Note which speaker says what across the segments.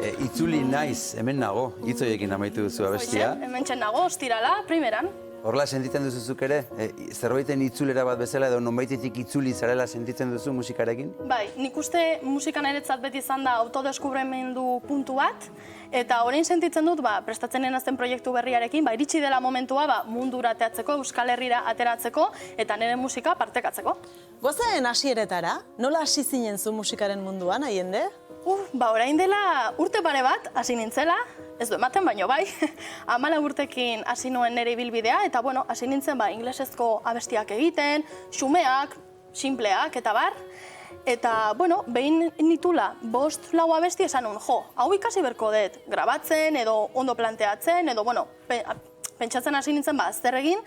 Speaker 1: Itzuli naiz, hemen nago, hitz horiekin amaitu duzu abestia.
Speaker 2: Hemen txen nago, ostirala, primeran.
Speaker 1: Horrela sentitzen duzuzuk ere? Zerbaiten itzulera bat bezala edo nonbaitetik itzuli zarela sentitzen duzu musikarekin?
Speaker 2: Bai, nik uste musikan eretzat beti izan da autodeskubremendu puntu bat, eta orain sentitzen dut, prestatzen azten proiektu berriarekin, iritsi dela momentua mundura ateatzeko, Euskal Herrira ateratzeko, eta nire musika partekatzeko.
Speaker 3: Goazen hasieretara, nola hasi zinen zu musikaren munduan, Allende?
Speaker 2: Orain dela urte pare bat, hasi nintzela, ez du ematen, baino bai, 14 urtekin hasi nuen nire ibilbidea, eta hasi nintzen inglesezko abestiak egiten, xumeak, sinpleak, eta bar. Eta, behin nitula 5-4 abesti esan nun, hau ikasi berko dut, grabatzen, edo ondo planteatzen, edo, pentsatzen hasi nintzen zer egin,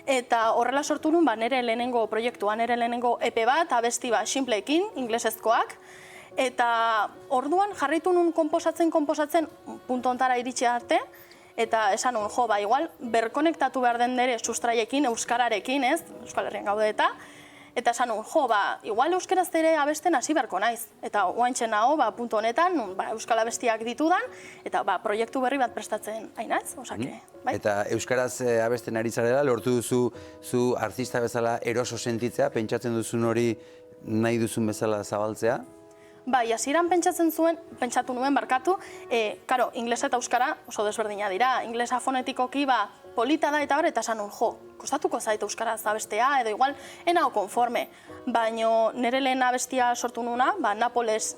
Speaker 2: eta horrela sortu nun nire lehenengo proiektua, nire lehenengo EP bat, abesti sinpleekin, inglesezkoak, eta orduan jarraitu nun konposatzen, puntu ontara iritsi arte, eta esan nun, igual, berkonektatu behar den nire sustraiekin, euskararekin, ez, Euskal Herrian gaude eta esan nun, igual euskaraz ere abesten hasi beharko naiz. Eta oaintxe nago, puntu honetan, euskal abestiak ditudan, eta proiektu berri bat prestatzen hainatz, osake, bai.
Speaker 1: Eta euskaraz abesten ari zarela, lortu duzu zu artista bezala eroso sentitzea, pentsatzen duzun hori nahi duzun bezala zabaltzea?
Speaker 2: Bai, hasieran pentsatu nuen barkatu, karo, inglesa eta euskara oso desberdina dira. Inglesa fonetikoki polita da eta esan nun, kostatuko zait euskaraz abestea, edo igual, enao konforme. Baina nire lehen abestia sortu nuna, Napoles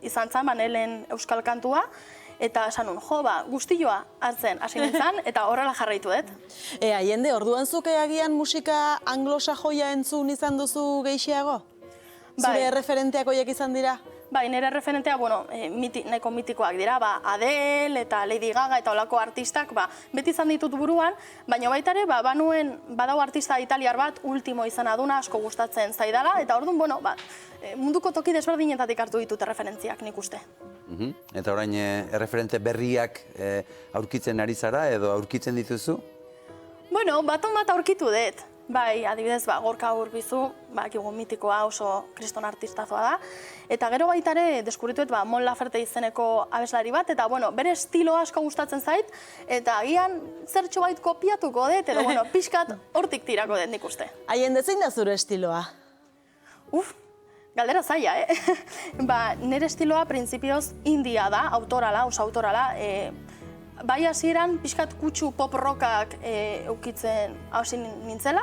Speaker 2: izan zen, nire lehen euskal kantua, eta esan nun, guztioa hartzen hasi nintzen, eta horrela jarraitu dut.
Speaker 3: Allende, orduan zuke agian musika anglosajoia entzun izan duzu gehiago? Zure referenteak horiek izan dira?
Speaker 2: Bai, nire referentea, nahiko mitikoak dira, Adele eta Lady Gaga eta olako artistak, beti izan ditut buruan, baina baita ere, badau artista italiar bat, Ultimo izan aduna, asko gustatzen zaidala, eta orduan, munduko toki desberdinetatik hartu ditut referentziak, nik uste.
Speaker 1: Eta orain, referente berriak aurkitzen ari zara edo aurkitzen dituzu?
Speaker 2: Baton bat aurkitu dut. Bai, adibidez, Gorka Urbizu, mitikoa oso kriston artistazoa da. Eta gero baita ere, deskubrituet, Mon Laferte izeneko abeslari bat, eta, bere estilo asko gustatzen zait, eta agian zertxo bait kopiatuko dut, edo, pixkat hortik tirako dut nik uste.
Speaker 3: Allende, zein da zure estiloa?
Speaker 2: Galdera zaila, nire estiloa, printzipioz, india da, autorala, oso autorala, bai hasieran pixkat kutsu pop-rockak eukitzen hausi nintzela,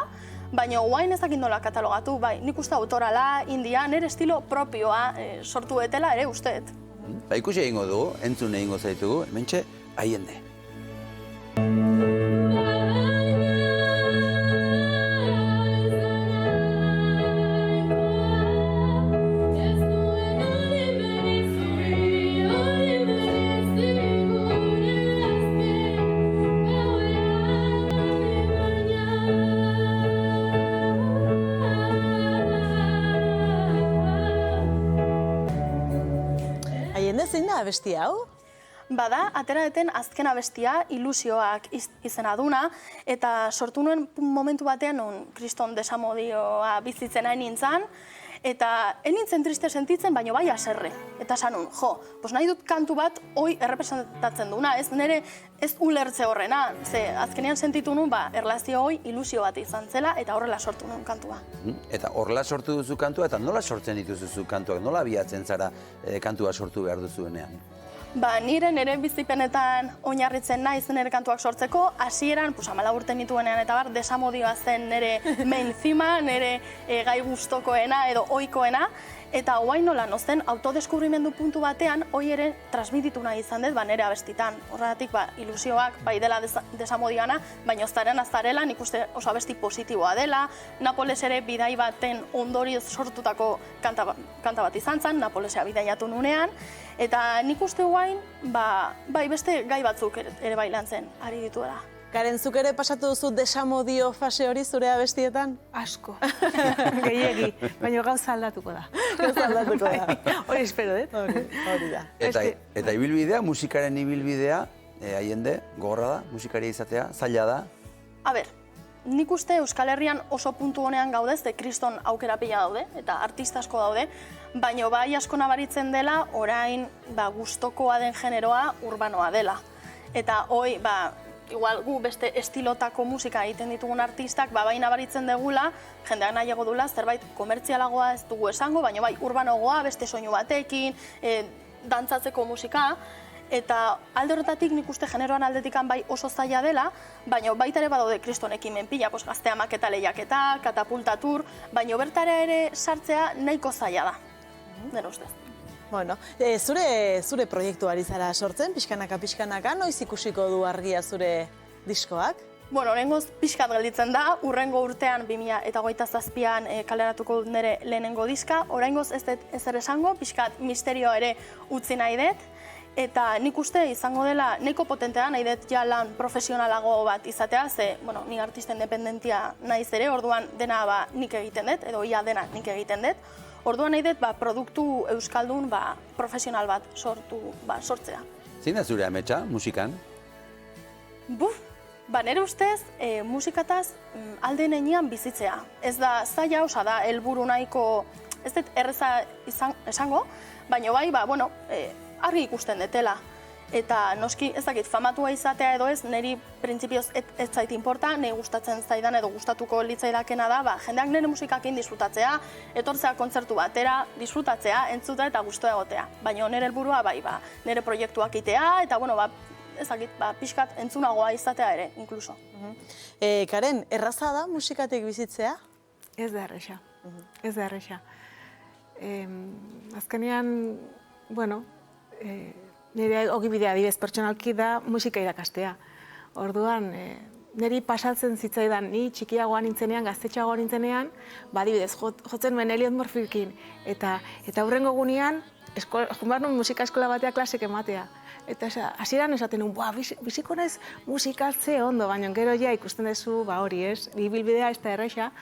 Speaker 2: baina guain ez dakit nola katalogatu, nik uste autorala, india, nire estilo propioa sortu etela ere usteet.
Speaker 1: Ikusi egingo dugu, entzun egingo zaitugu, hementxe, Allende.
Speaker 3: Zein da abesti hau?
Speaker 2: Bada, atera deten azken abestia, Ilusioak izena duna, eta sortu nuen momentu batean kriston desamodioa bizitzen hain nintzen, eta nintzen triste sentitzen, baina bai aserre. Eta esan nun, nahi dut kantu bat hoi errepresentatzen duna, ez nire ez ulertze horrena, ze azkenean sentitu nun, erlazio hoi ilusio bat izan zela, eta horrela sortu nuen kantua.
Speaker 1: Eta horrela sortu duzu kantua, eta nola sortzen dituzu kantuak, nola abiatzen zara kantua sortu behar duzuenean?
Speaker 2: Nire bizipenetan oinarritzen naiz nire kantuak sortzeko, hasieran, 14 urte nituenean eta desamodioa zen nire main thema, nire gai gustokoena edo ohikoena, eta guain nola nozen autodeskubrimendu puntu batean hoi ere transmititu nahi izan dut nire abestitan. Horregatik ilusioak bai dela desamodioana, baina azarela nik uste oso abesti positiboa dela, Napoles ere bidai baten ondorioz sortutako kanta bat izan zen, Napolesea bidaiatu nunean, eta nik uste guain, bai beste gai batzuk ere bai lan zen, ari dituela.
Speaker 3: Karen, zuk ere pasatu duzu desamodio fase hori zure abestietan?
Speaker 4: Asko, gehiegi, baina gauza aldatuko da.
Speaker 3: Gauza aldatuko da.
Speaker 4: Hori espero,
Speaker 3: Hori da.
Speaker 1: Eta ibilbidea, musikaren ibilbidea, Allende, gogorra da, musikaria izatea, zaila da?
Speaker 2: A ber, nik uste Euskal Herrian oso puntu honean gaude, ze kriston aukera pila daude, eta artista asko daude, baina bai asko nabaritzen dela, orain gustokoa den generoa urbanoa dela. Eta hoi, igual gu beste estilotako musika egiten ditugun artistak, bai nabaritzen degula, jendeak nahiago dula, zerbait komertzialagoa ez dugu esango, baina bai urbanogoa, beste soinu batekin, dantzatzeko musika, eta alde horretatik nik uste generoan aldetikan bai oso zaila dela, baina baita ere badaude kriston ekimen pila, gaztea maketa lehiaketa, katapultatur, baina bertara ere sartzea nahiko zaila da, nire ustez.
Speaker 3: Bueno, zure proiektuari zara sortzen, pixkanaka, noiz ikusiko du argia zure diskoak?
Speaker 2: Bueno, oraingoz pixkat gelditzen da, urrengo urtean 2027an kaleratuko dut nire lehenengo diska, oraingoz ez dut ezer esango, pixkat misterio ere utzi nahi dut, eta nik uste izango dela nahiko potentea, nahi dut ja lan profesionalago bat izatea, ze, bueno, ni artista independentia naiz ere, orduan dena nik egiten dut, edo ia dena nik egiten dut, orduan nahi dut produktu euskaldun profesional bat sortzea.
Speaker 1: Zein da zure ametsa musikan?
Speaker 2: Nire ustez, musikataz alde heinean bizitzea. Ez da zaila, osa da, helburu nahiko, ez dut erreza esango, baina bai, argi ikusten detela. Eta noski, ez dakit, famatua izatea edo ez, niri printzipioz ez zait inporta, niri gustatzen zaidan edo gustatuko litzaidakena da, jendeak nire musikakin disfrutatzea, etortzea kontzertu batera, disfrutatzea, entzuta eta gustoa egotea. Baina nire helburua nire proiektuak itea, eta ez dakit, pixkat entzunagoa izatea ere, inkluso.
Speaker 3: Karen, erraza da musikatik bizitzea?
Speaker 4: Ez da erresa, ez da erresa. Azkenean, nire ogibidea adibidez pertsonalki da musika irakastea. Orduan, niri pasatzen zitzaidan, ni txikiagoa nintzenean, gaztetxeagoa nintzenean, adibidez, jotzen nuen Elliot Murphykin, eta hurrengo gunean, junbar nuen musika eskola batea klasek ematea. Eta hasieran esaten nuen, biziko naiz musikatze ondo, baina gero ja ikusten duzu, hori ez, ibilbidea ez da erresa,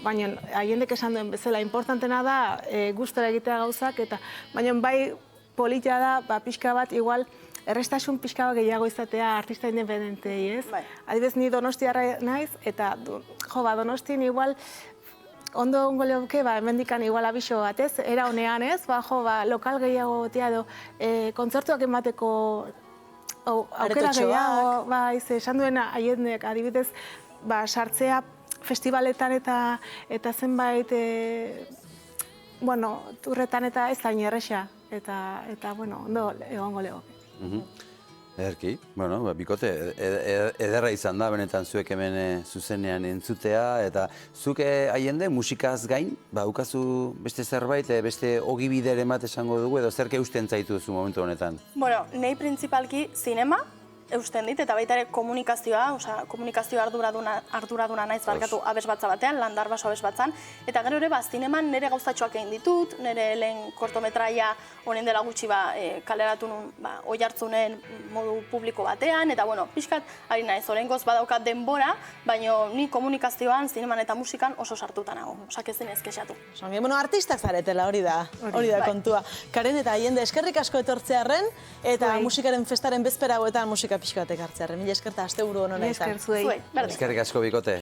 Speaker 4: baina haiendek esan duen bezala, importantena da gustora egitea gauzak, eta baina bai politia da, pixka bat, igual, errestasun pixka bat gehiago izatea artista independentei, ez? Adibidez, ni donostiarra naiz, eta Donostin igual, ondo ongo leuke, hemendikan igual abiso bat, ez? Era honean, ez? Lokal gehiago gotea edo, kontzertuak emateko aukera gehiago, esan duena haiendek, adibidez, sartzea festivaletan eta zenbait, turretan eta ez da inerresa. Eta, ondo egongo legoke.
Speaker 1: Ederki, bikote, ederra izan da, benetan zuek hemen zuzenean entzutea, eta zuk haiende musikaz gain, ukazu beste zerbait, beste ogibideren bat esango dugu, edo zerke eusten zaitu zu momentu honetan?
Speaker 2: Nahi printzipalki zinema, eusten dit, eta baita ere komunikazioa, komunikazio arduraduna naiz barkatu abesbatza batean, landarbaso abesbatzan, eta gero ere zineman nire gauzatxoak egin ditut, nire lehen kortometraia honen dela gutxi kaleratu nun oihartzunen modu publiko batean, eta pixkat, ari naiz, oraingoz badaukat denbora, baina ni komunikazioan, zineman eta musikan oso sartuta nago, osak ezin ez kexatu.
Speaker 3: Artistak zaretela, hori da kontua. Karen eta haiende eskerrik asko etortzearren, eta musikaren festaren bezpera hauetan musika pixka batek hartzearren. Mila eskerta, asteburu hono nahi izan.
Speaker 4: Esker zuei.
Speaker 1: Eskerrik asko bikote.